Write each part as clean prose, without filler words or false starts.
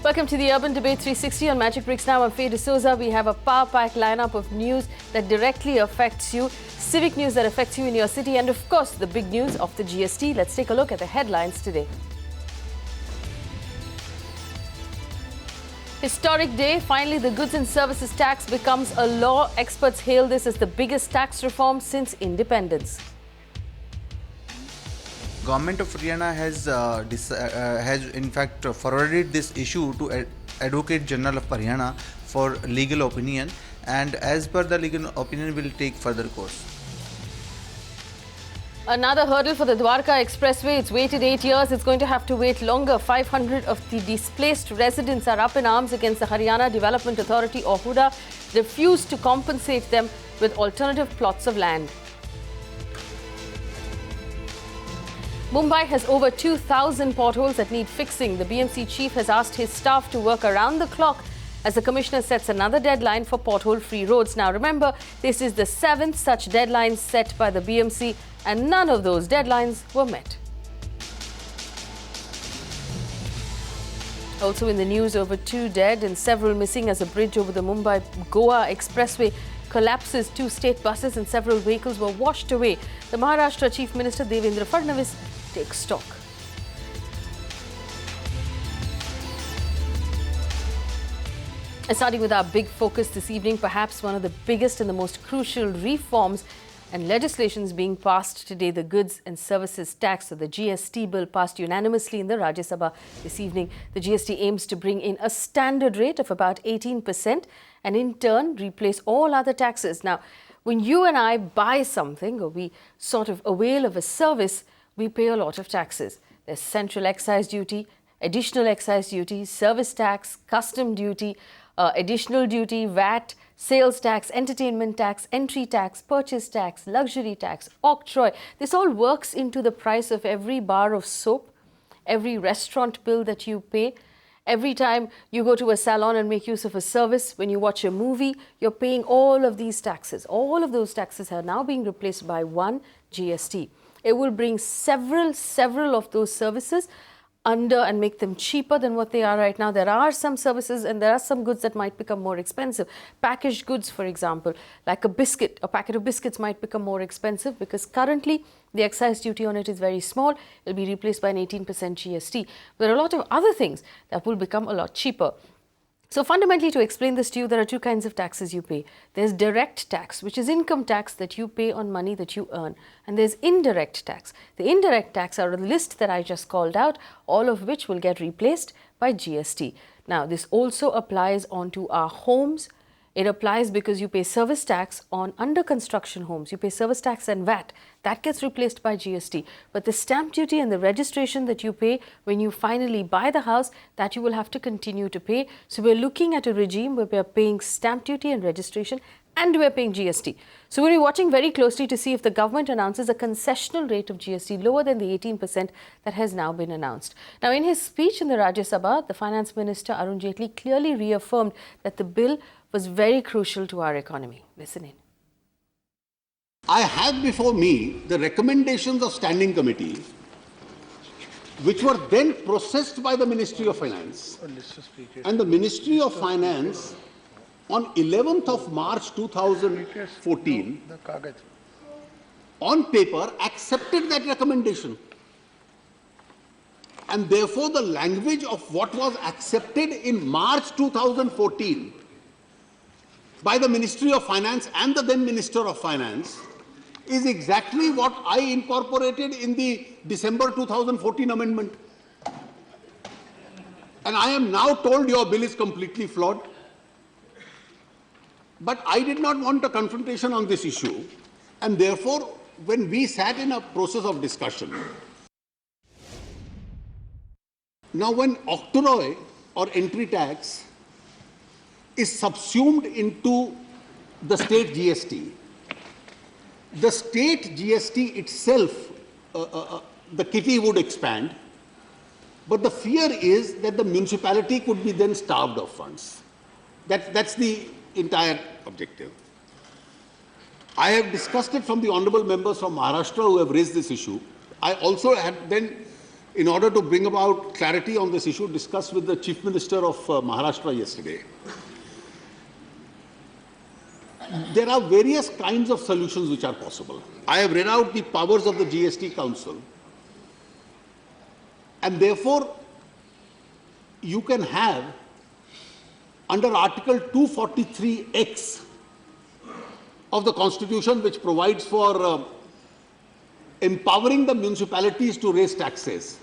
Welcome to the Urban Debate 360 on Magic Bricks Now. I'm Faye D'Souza. We have a power-packed lineup of news that directly affects you, civic news that affects you in your city, and of course, the big news of the GST. Let's take a look at the headlines today. Historic day. Finally, the goods and services tax becomes a law. Experts hail this as the biggest tax reform since independence. Government of Haryana has in fact forwarded this issue to Advocate General of Haryana for legal opinion, and as per the legal opinion will take further course. Another hurdle for the Dwarka Expressway. It's waited 8 years. It's going to have to wait longer. 500 of the displaced residents are up in arms against the Haryana Development Authority, or HUDA, refused to compensate them with alternative plots of land. Mumbai has over 2,000 potholes that need fixing. The BMC chief has asked his staff to work around the clock as the commissioner sets another deadline for pothole-free roads. Now remember, this is the 7th such deadline set by the BMC, and none of those deadlines were met. Also in the news, over 2 dead and several missing as a bridge over the Mumbai-Goa Expressway collapses. 2 state buses and several vehicles were washed away. The Maharashtra Chief Minister Devendra Fadnavis takes stock. And starting with our big focus this evening, perhaps one of the biggest and the most crucial reforms and legislations being passed today, the Goods and Services Tax, or the GST bill, passed unanimously in the Rajya Sabha this evening. The GST aims to bring in a standard rate of about 18% and in turn replace all other taxes. Now, when you and I buy something, or we sort of avail of a service, we pay a lot of taxes. There's central excise duty, additional excise duty, service tax, custom duty, additional duty, VAT, sales tax, entertainment tax, entry tax, purchase tax, luxury tax, octroi. This all works into the price of every bar of soap, every restaurant bill that you pay. Every time you go to a salon and make use of a service, when you watch a movie, you're paying all of these taxes. All of those taxes are now being replaced by one GST. It will bring several of those services under and make them cheaper than what they are right now. There are some services and there are some goods that might become more expensive. Packaged goods, for example, like a biscuit, a packet of biscuits might become more expensive because currently the excise duty on it is very small. It will be replaced by an 18% GST. There are a lot of other things that will become a lot cheaper. So fundamentally, to explain this to you, there are 2 kinds of taxes you pay. There's direct tax, which is income tax that you pay on money that you earn. And there's indirect tax. The indirect tax are a list that I just called out, all of which will get replaced by GST. Now, this also applies onto our homes. It applies because you pay service tax on under construction homes. You pay service tax and VAT. That gets replaced by GST. But the stamp duty and the registration that you pay when you finally buy the house, that you will have to continue to pay. So we're looking at a regime where we're paying stamp duty and registration and we're paying GST. So we'll be watching very closely to see if the government announces a concessional rate of GST lower than the 18% that has now been announced. Now, in his speech in the Rajya Sabha, the Finance Minister Arun Jaitley clearly reaffirmed that the bill was very crucial to our economy. Listen in. I have before me the recommendations of standing committee, which were then processed by the Ministry of Finance. And the Ministry of Finance on 11th of March 2014, on paper, accepted that recommendation. And therefore, the language of what was accepted in March 2014 by the Ministry of Finance and the then Minister of Finance is exactly what I incorporated in the December 2014 amendment. And I am now told your bill is completely flawed. But I did not want a confrontation on this issue, and therefore, when we sat in a process of discussion, now when octroi or entry tax is subsumed into the state GST, the state GST itself, the kitty would expand, but the fear is that the municipality could be then starved of funds. That's the entire objective. I have discussed it from the honorable members from Maharashtra who have raised this issue. I also have then in order to bring about clarity on this issue, discussed with the Chief Minister of Maharashtra yesterday. There are various kinds of solutions which are possible. I have read out the powers of the GST Council, and therefore you can have under Article 243X of the Constitution, which provides for empowering the municipalities to raise taxes.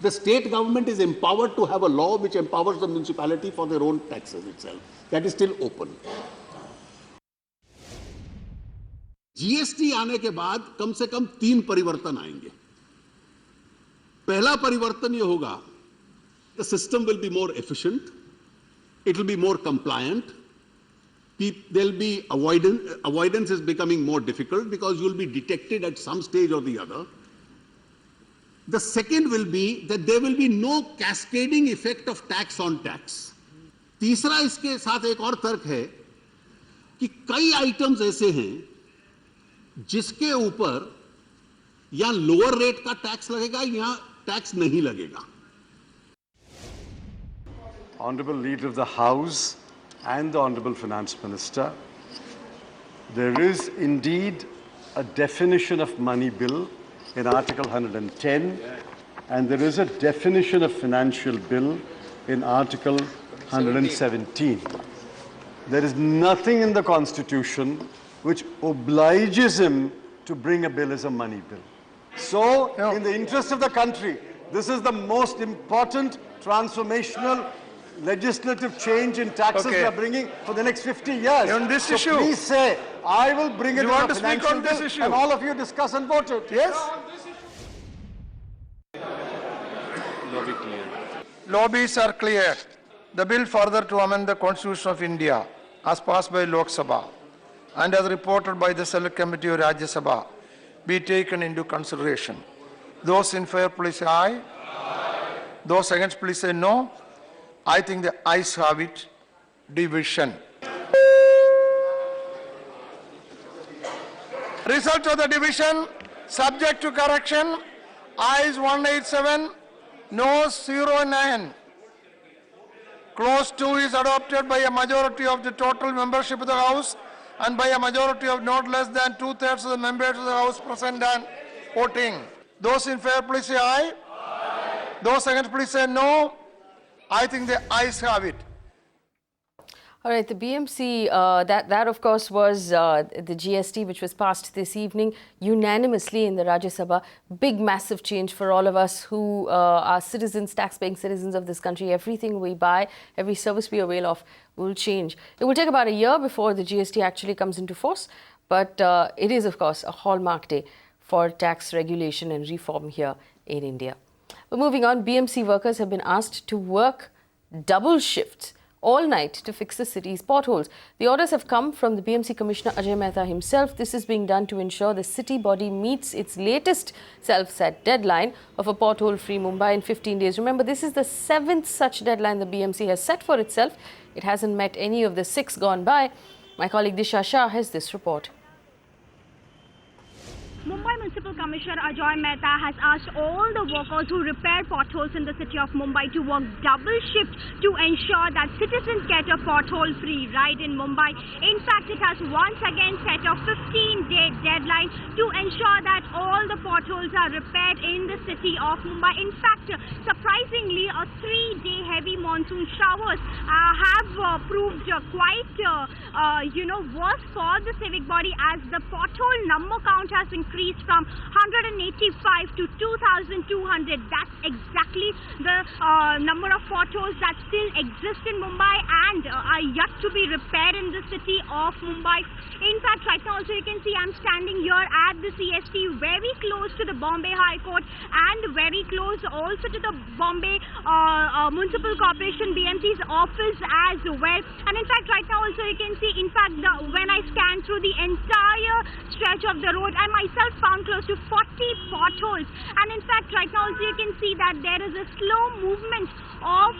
The state government is empowered to have a law which empowers the municipality for their own taxes itself. That is still open. GST आने के बाद कम से कम 3 परिवर्तन आएंगे. पहला परिवर्तन ये होगा, the system will be more efficient, it will be more compliant, there'll be avoidance is becoming more difficult because you'll be detected at some stage or the other. The second will be that there will be no cascading effect of tax on tax. तीसरा इसके साथ एक और तर्क है कि कई items ऐसे हैं जिसके ऊपर या लोअर रेट का टैक्स लगेगा या टैक्स नहीं लगेगा. Honorable Leader of the House and the Honorable Finance Minister, there is indeed a definition of money bill in Article 110, and there is a definition of financial bill in Article 117. There is nothing in the Constitution which obliges him to bring a bill as a money bill. So, in the interest of the country, this is the most important transformational legislative change in taxes we are bringing for the next 50 years. On this issue, please say, I will bring it you as want a to speak financial on this bill, issue? and all of you discuss and vote it. Yes? Lobbies are clear. The bill further to amend the Constitution of India, as passed by Lok Sabha and as reported by the Select Committee of Rajya Sabha, be taken into consideration. Those in favor, please say aye. Aye. Those against, please say no. I think the ayes have it. Division. Result of the division, subject to correction, ayes 187, noes 09. Clause 2 is adopted by a majority of the total membership of the House and by a majority of not less than 2/3 of the members of the House present and voting. Those in favor, please say aye. Aye. Those against, please say no. I think the ayes have it. All right, the BMC, that of course was the GST which was passed this evening unanimously in the Rajya Sabha. Big, massive change for all of us who are citizens, tax-paying citizens of this country. Everything we buy, every service we avail of will change. It will take about a year before the GST actually comes into force, but it is of course a hallmark day for tax regulation and reform here in India. But moving on, BMC workers have been asked to work double shifts all night to fix the city's potholes. The orders have come from the BMC Commissioner Ajay Mehta himself. This is being done to ensure the city body meets its latest self-set deadline of a pothole-free Mumbai in 15 days. Remember, this is the 7th such deadline the BMC has set for itself. It hasn't met any of the 6 gone by. My colleague Disha Shah has this report. Mumbai Municipal Commissioner Ajay Mehta has asked all the workers who repair potholes in the city of Mumbai to work double shift to ensure that citizens get a pothole-free ride in Mumbai. In fact, it has once again set a 15-day deadline to ensure that all the potholes are repaired in the city of Mumbai. In fact, surprisingly, a 3-day heavy monsoon showers have proved quite, worse for the civic body as the pothole number count has increased from 185 to 2,200. That's exactly the number of potholes that still exist in Mumbai and are yet to be repaired in the city of Mumbai. In fact, right now also you can see I'm standing here at the CST, very close to the Bombay High Court and very close also to the Bombay Municipal Corporation BMC's office as well. And in fact, right now also you can see, in fact, when I scan through the entire stretch of the road, I myself found close to 40 potholes. And in fact, right now also you can see that there is a slow movement of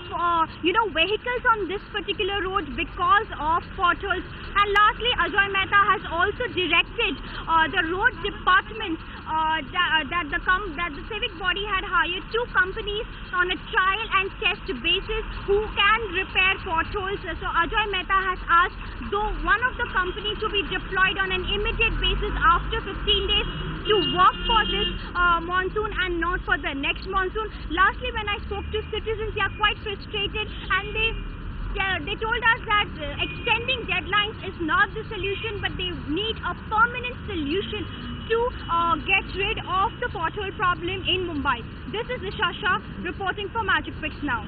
vehicles on this particular road because of potholes. And lastly, Ajay Mehta has also directed the road department that the civic body had hired 2 companies on a trial and test basis who can repair potholes. So Ajoy Mehta has asked one of the companies to be deployed on an immediate basis after 15 days to work for this monsoon and not for the next monsoon. Lastly, when I spoke to citizens, they are quite frustrated, and they told us that extending deadlines is not the solution, but they need a permanent solution to get rid of the pothole problem in Mumbai. This is Isha Shah reporting for Magic Bricks Now.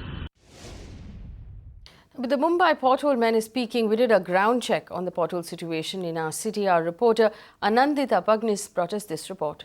With the Mumbai pothole man is speaking, we did a ground check on the pothole situation in our city. Our reporter Anandita Pagnis brought us this report.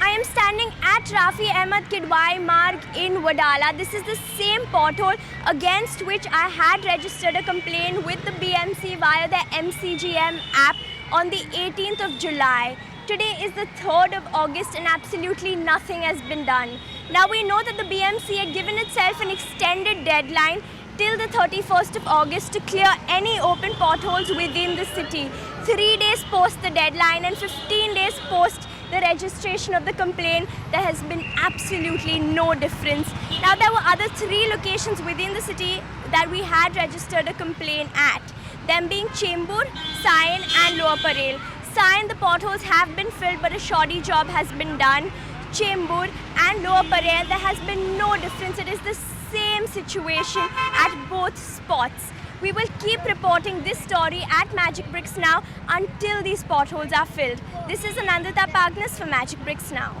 I am standing at Rafi Ahmed Kidwai Marg in Wadala. This is the same pothole against which I had registered a complaint with the BMC via the MCGM app on the 18th of July. Today is the 3rd of August and absolutely nothing has been done. Now we know that the BMC had given itself an extended deadline till the 31st of August to clear any open potholes within the city. 3 days post the deadline and 15 days post the registration of the complaint, there has been absolutely no difference. Now there were other 3 locations within the city that we had registered a complaint at, them being Chembur, Sion and Lower Parel. Sion, the potholes have been filled but a shoddy job has been done. Chembur and Lower Parel, there has been no difference. It is the same situation at both spots. We will keep reporting this story at Magic Bricks Now until these potholes are filled. This is Anandita Pagnis for Magic Bricks Now.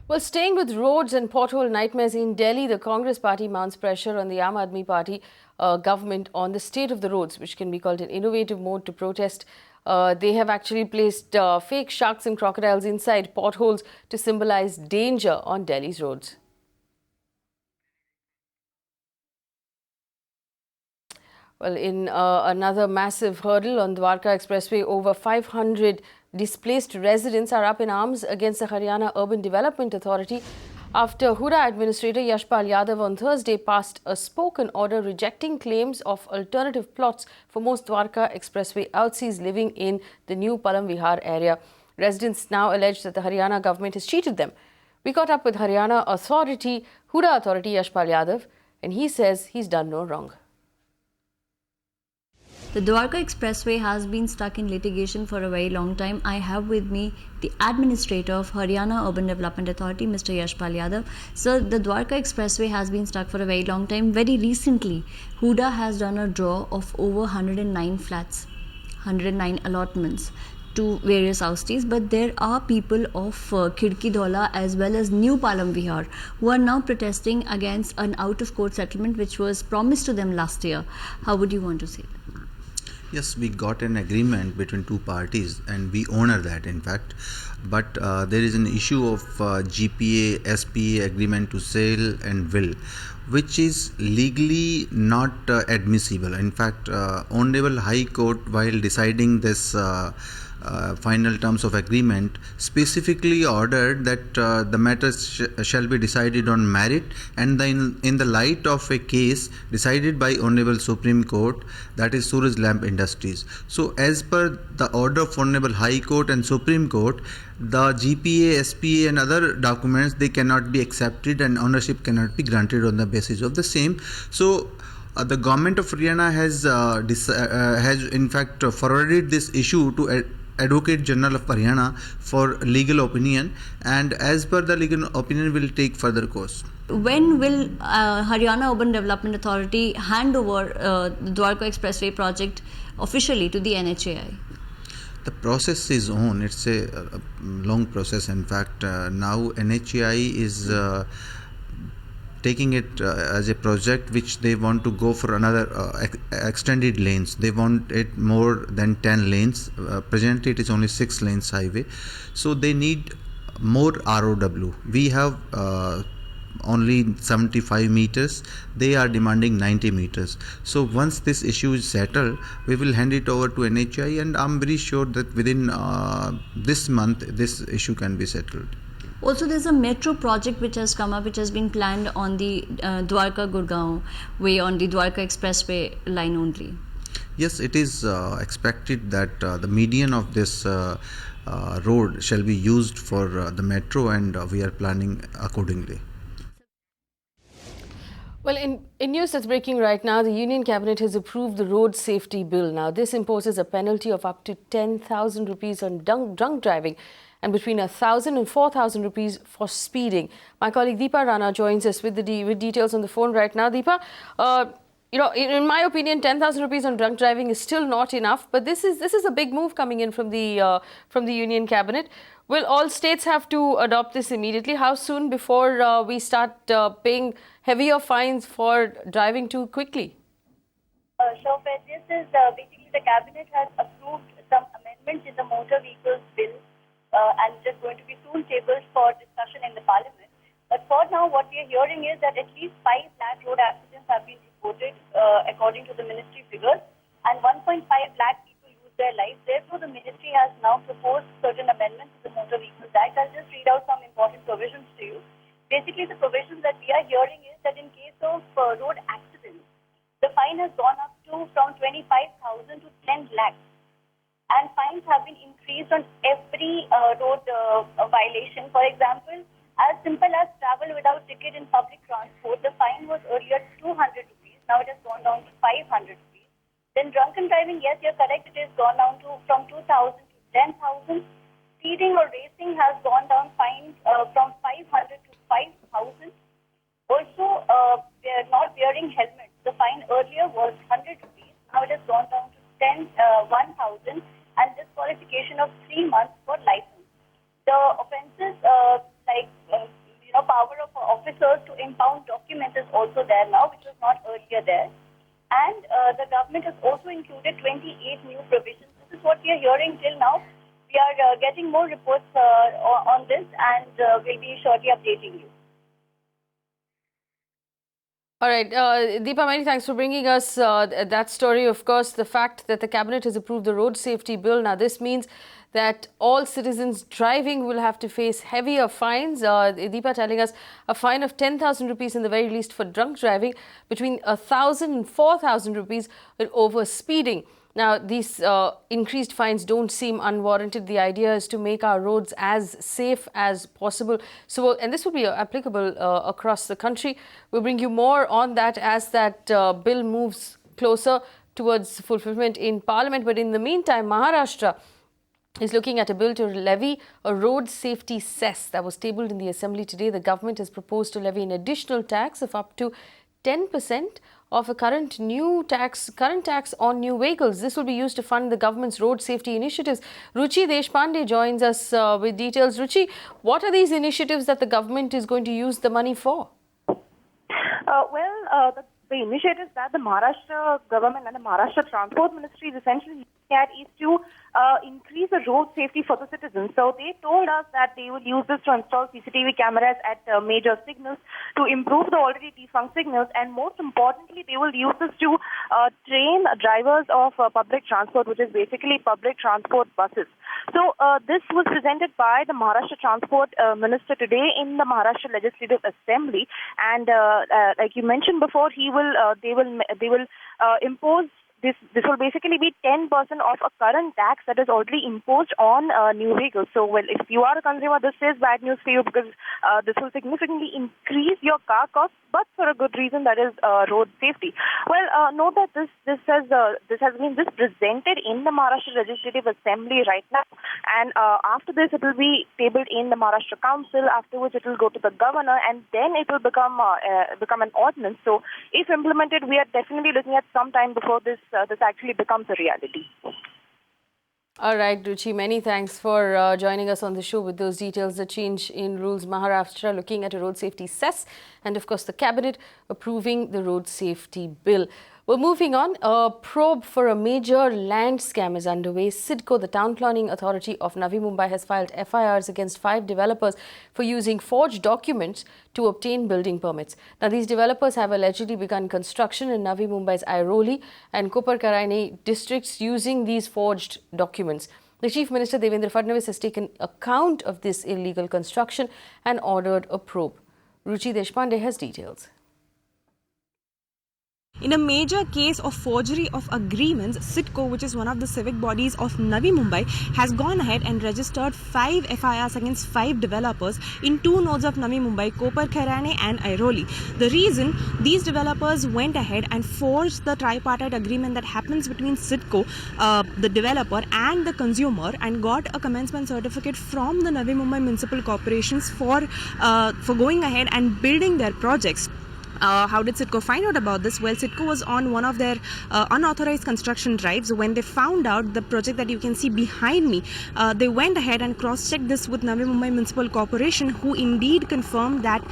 Well, staying with roads and pothole nightmares in Delhi, the Congress party mounts pressure on the Aam Aadmi Party government on the state of the roads, which can be called an innovative mode to protest. They have actually placed fake sharks and crocodiles inside potholes to symbolize danger on Delhi's roads. Well, in another massive hurdle on Dwarka Expressway, over 500 displaced residents are up in arms against the Haryana Urban Development Authority after Hooda Administrator Yashpal Yadav on Thursday passed a spoken order rejecting claims of alternative plots for most Dwarka Expressway outsies living in the new Palam Vihar area. Residents now allege that the Haryana government has cheated them. We caught up with Haryana Authority, Hooda Authority Yashpal Yadav, and he says he's done no wrong. The Dwarka Expressway has been stuck in litigation for a very long time. I have with me the Administrator of Haryana Urban Development Authority, Mr. Yashpal Yadav. So the Dwarka Expressway has been stuck for a very long time. Very recently, Hooda has done a draw of over 109 flats, 109 allotments to various oustees, but there are people of Khidki Dhaula as well as New Palam Vihar who are now protesting against an out-of-court settlement which was promised to them last year. How would you want to say that? Yes, we got an agreement between 2 parties and we honor that, in fact. But there is an issue of GPA, SPA agreement to sell and will, which is legally not admissible. In fact, Honorable High Court, while deciding this final terms of agreement, specifically ordered that the matters shall be decided on merit and then in the light of a case decided by Honorable Supreme Court, that is Suraj Lamp Industries. So as per the order of Honorable High Court and Supreme Court, the GPA, SPA and other documents, they cannot be accepted and ownership cannot be granted on the basis of the same. So the government of Haryana has in fact forwarded this issue to Advocate General of Haryana for legal opinion, and as per the legal opinion will take further course. When will Haryana Urban Development Authority hand over the Dwarka Expressway project officially to the NHAI? The process is on. It's a long process. In fact, now NHAI is taking it as a project which they want to go for another extended lanes. They want it more than 10 lanes. Presently it is only 6 lanes highway. So they need more ROW. We have only 75 meters. They are demanding 90 meters. So once this issue is settled, we will hand it over to NHAI, and I'm very sure that within this month this issue can be settled. Also, there's a metro project which has come up, which has been planned on the Dwarka-Gurgaon way, on the Dwarka Expressway line only. Yes, it is expected that the median of this road shall be used for the metro, and we are planning accordingly. Well, in news that's breaking right now, the Union Cabinet has approved the Road Safety Bill. Now, this imposes a penalty of up to 10,000 rupees on drunk driving and between 1,000 and 4,000 rupees for speeding. My colleague Deepa Rana joins us with with details on the phone right now. Deepa, in my opinion, 10,000 rupees on drunk driving is still not enough, but this is a big move coming in from the Union Cabinet. Will all states have to adopt this immediately? How soon before we start paying heavier fines for driving too quickly? This is basically the Cabinet has approved some amendments in the Motor Vehicles Bill and it is going to be soon tabled for discussion in the Parliament. But for now, what we are hearing is that at least 5 lakh road accidents have been reported according to the ministry figures, and 1.5 lakh people lose their lives. Therefore, the ministry has now proposed certain amendments to the Motor Vehicles Act. I'll just read out some important provisions to you. Basically, the provisions that we are hearing is that in case of road accidents, the fine has gone up to from 25,000 to 10 lakhs. And fines have been increased on every road violation. For example, as simple as travel without ticket in public transport, the fine was earlier 200 rupees. Now it has gone down to 500 rupees. Then drunken driving, yes, you're correct, it has gone down to from 2,000 to 10,000. Speeding or racing has gone down fines from 500 to 5,000. Also, not wearing helmets. The fine earlier was 100 rupees. Now it has gone down to 1,000, and disqualification of 3 months for license. The offences power of officers to impound documents is also there now, which was not earlier there. And the government has also included 28 new provisions. This is what we are hearing till now. We are getting more reports on this, and we'll be shortly updating you. All right, Deepa, many thanks for bringing us that story. Of course, the fact that the Cabinet has approved the Road Safety Bill. Now, this means that all citizens driving will have to face heavier fines. Deepa telling us a fine of 10,000 rupees in the very least for drunk driving, between 1,000 and 4,000 rupees over speeding. Now, these increased fines don't seem unwarranted. The idea is to make our roads as safe as possible. So, and this will be applicable across the country. We'll bring you more on that as that bill moves closer towards fulfillment in Parliament. But in the meantime, Maharashtra is looking at a bill to levy a road safety cess that was tabled in the Assembly today. The government has proposed to levy an additional tax of up to 10% of a current tax on new vehicles. This will be used to fund the government's road safety initiatives. Ruchi Deshpande joins us with details. Ruchi, what are these initiatives that the government is going to use the money for? The initiatives that the Maharashtra government and the Maharashtra Transport Ministry is essentially looking at is to increase the road safety for the citizens. So they told us that they would use this to install CCTV cameras at major signals to improve the already defunct signals, and most importantly, they will use this to train drivers of public transport, which is basically public transport buses. So this was presented by the Maharashtra Transport Minister today in the Maharashtra Legislative Assembly, and like you mentioned before, they will impose. This will basically be 10% of a current tax that is already imposed on new vehicles. So, well, if you are a consumer, this is bad news for you, because this will significantly increase your car costs, but for a good reason, that is road safety. Well, note that this has been presented in the Maharashtra Legislative Assembly right now, and after this, it will be tabled in the Maharashtra Council. After which, it will go to the governor, and then it will become an ordinance. So, if implemented, we are definitely looking at some time before this actually becomes a reality. All right, Ruchi, many thanks for joining us on the show with those details. The change in rules, Maharashtra looking at a road safety cess, and of course the Cabinet approving the road safety bill. Well, moving on, a probe for a major land scam is underway. CIDCO, the town planning authority of Navi Mumbai, has filed FIRs against 5 developers for using forged documents to obtain building permits. Now, these developers have allegedly begun construction in Navi Mumbai's Airoli and Koparkaraine districts using these forged documents. The Chief Minister Devendra Fadnavis has taken account of this illegal construction and ordered a probe. Ruchi Deshpande has details. In a major case of forgery of agreements, CIDCO, which is one of the civic bodies of Navi Mumbai, has gone ahead and registered 5 FIRs against 5 developers in 2 nodes of Navi Mumbai, Kopar Khairane and Airoli. The reason, these developers went ahead and forged the tripartite agreement that happens between CIDCO, the developer, and the consumer, and got a commencement certificate from the Navi Mumbai Municipal Corporations for going ahead and building their projects. How did CIDCO find out about this? Well, CIDCO was on one of their unauthorized construction drives. When they found out the project that you can see behind me, they went ahead and cross-checked this with Navi Mumbai Municipal Corporation, who indeed confirmed that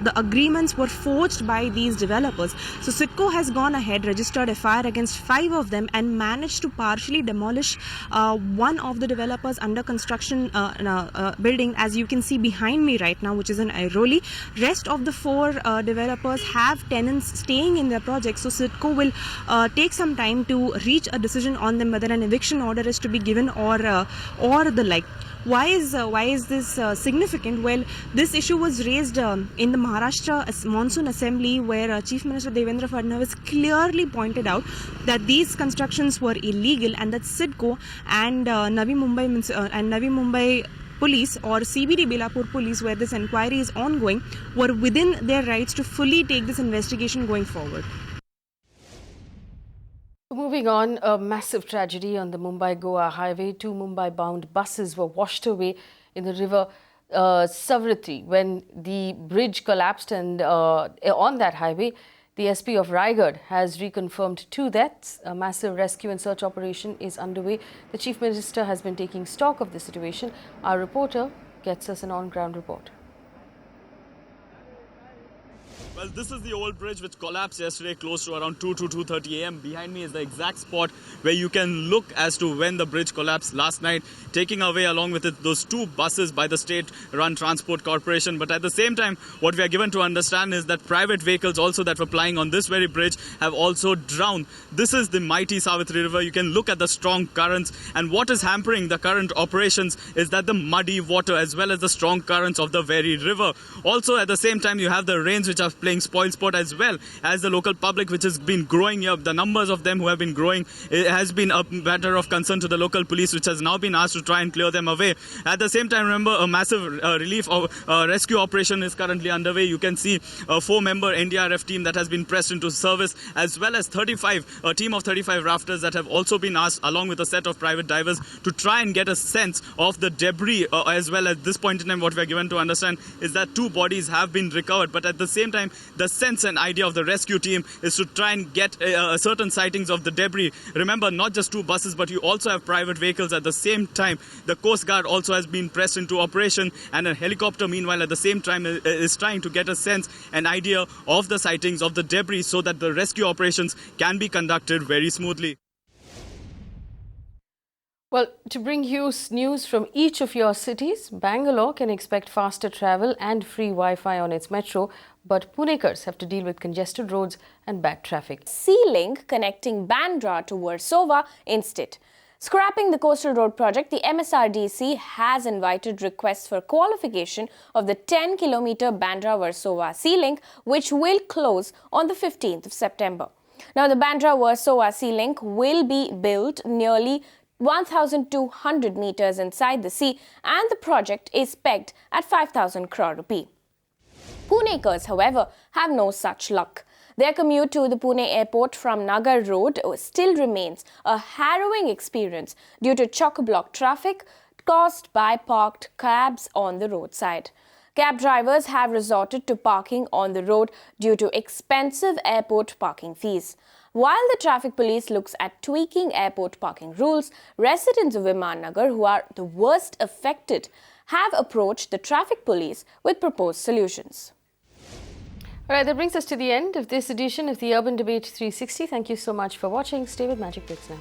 the agreements were forged by these developers. So CIDCO has gone ahead, registered a FIR against 5 of them, and managed to partially demolish one of the developers under construction building, as you can see behind me right now, which is in Airoli. Rest of the 4 developers have tenants staying in their projects, so CIDCO will take some time to reach a decision on them whether an eviction order is to be given or the like. Why is this significant? Well, this issue was raised in the Maharashtra Monsoon Assembly, where Chief Minister Devendra Fadnavis clearly pointed out that these constructions were illegal and that CIDCO and Navi Mumbai Police or CBD Belapur Police, where this inquiry is ongoing, were within their rights to fully take this investigation going forward. Moving on, a massive tragedy on the Mumbai-Goa highway. 2 Mumbai-bound buses were washed away in the river Savarthi when the bridge collapsed, and on that highway, the SP of Raigad has reconfirmed 2 deaths. A massive rescue and search operation is underway. The Chief Minister has been taking stock of the situation. Our reporter gets us an on-ground report. Well, this is the old bridge which collapsed yesterday close to around 2 to 2:30 a.m. Behind me is the exact spot where you can look as to when the bridge collapsed last night, taking away along with it those 2 buses by the state-run transport corporation. But at the same time, what we are given to understand is that private vehicles also that were plying on this very bridge have also drowned. This is the mighty Savarthi River. You can look at the strong currents, and what is hampering the current operations is that the muddy water as well as the strong currents of the very river. Also, at the same time, you have the rains which are playing spoil sport, as well as the local public which has been growing here. The numbers of them who have been growing, it has been a matter of concern to the local police, which has now been asked to try and clear them away. At the same time, remember, a massive relief or rescue operation is currently underway. You can see a 4-member NDRF team that has been pressed into service, as well as a team of 35 rafters that have also been asked, along with a set of private divers, to try and get a sense of the debris, as well. At this point in time, what we are given to understand is that 2 bodies have been recovered. But at the same time, the sense and idea of the rescue team is to try and get certain sightings of the debris. Remember, not just 2 buses, but you also have private vehicles at the same time. The Coast Guard also has been pressed into operation, and a helicopter, meanwhile, at the same time is trying to get a sense and idea of the sightings of the debris so that the rescue operations can be conducted very smoothly. Well, to bring you news from each of your cities, Bangalore can expect faster travel and free Wi-Fi on its metro, but Punekars have to deal with congested roads and bad traffic. Sea-Link connecting Bandra to Versova instead. Scrapping the coastal road project, the MSRDC has invited requests for qualification of the 10-kilometer Bandra-Versova Sea-Link, which will close on the 15th of September. Now, the Bandra-Versova Sea-Link will be built nearly 1,200 meters inside the sea, and the project is pegged at 5,000 crore rupee. Punekars, however, have no such luck. Their commute to the Pune airport from Nagar Road still remains a harrowing experience due to chock-a-block traffic caused by parked cabs on the roadside. Cab drivers have resorted to parking on the road due to expensive airport parking fees. While the traffic police looks at tweaking airport parking rules, residents of Viman Nagar, who are the worst affected, have approached the traffic police with proposed solutions. All right, that brings us to the end of this edition of the Urban Debate 360. Thank you so much for watching. Stay with Magic Bricks now.